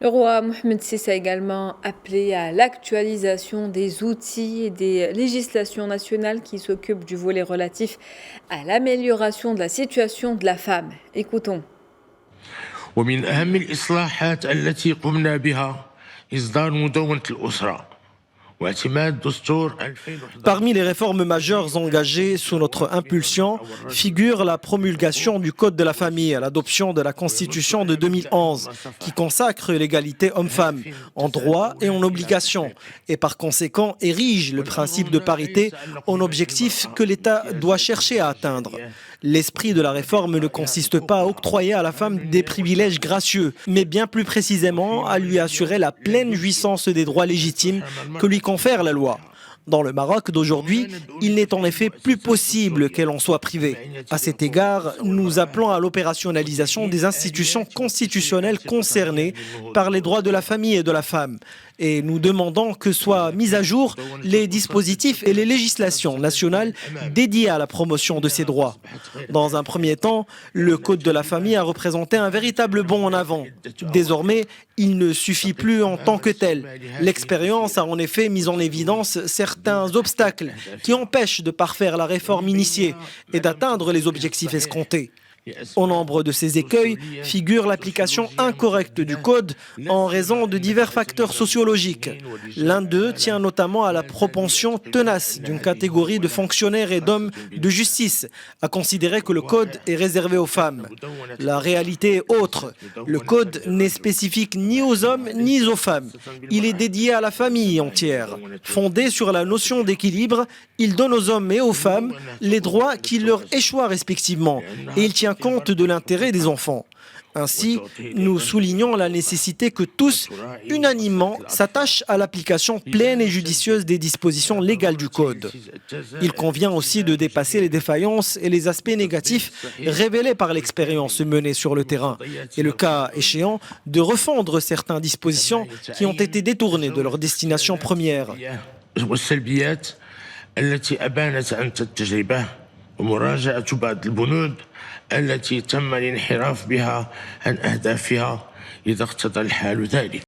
Le roi Mohamed VI a également appelé à l'actualisation des outils et des législations nationales qui s'occupent du volet relatif à l'amélioration de la situation de la femme. Écoutons. ومن أهم الإصلاحات التي قمنا بها إصدار مدونة الأسرة. Parmi les réformes majeures engagées sous notre impulsion figure la promulgation du Code de la famille, l'adoption de la Constitution de 2011, qui consacre l'égalité homme-femme en droit et en obligation, et par conséquent érige le principe de parité en objectif que l'État doit chercher à atteindre. L'esprit de la réforme ne consiste pas à octroyer à la femme des privilèges gracieux, mais bien plus précisément à lui assurer la pleine jouissance des droits légitimes que lui confère la loi. Dans le Maroc d'aujourd'hui, il n'est en effet plus possible qu'elle en soit privée. À cet égard, nous appelons à l'opérationnalisation des institutions constitutionnelles concernées par les droits de la famille et de la femme. Et nous demandons que soient mis à jour les dispositifs et les législations nationales dédiées à la promotion de ces droits. Dans un premier temps, le Code de la famille a représenté un véritable bond en avant. Désormais, il ne suffit plus en tant que tel. L'expérience a en effet mis en évidence certains obstacles qui empêchent de parfaire la réforme initiée et d'atteindre les objectifs escomptés. Au nombre de ces écueils figure l'application incorrecte du Code en raison de divers facteurs sociologiques. L'un d'eux tient notamment à la propension tenace d'une catégorie de fonctionnaires et d'hommes de justice à considérer que le Code est réservé aux femmes. La réalité est autre. Le Code n'est spécifique ni aux hommes ni aux femmes. Il est dédié à la famille entière. Fondé sur la notion d'équilibre, il donne aux hommes et aux femmes les droits qui leur échoient respectivement et il tient compte de l'intérêt des enfants. Ainsi, nous soulignons la nécessité que tous, unanimement, s'attachent à l'application pleine et judicieuse des dispositions légales du Code. Il convient aussi de dépasser les défaillances et les aspects négatifs révélés par l'expérience menée sur le terrain et, le cas échéant, de refondre certaines dispositions qui ont été détournées de leur destination première. ومراجعة بعض البنود التي تم الانحراف بها عن أهدافها إذا اقتضى الحال ذلك.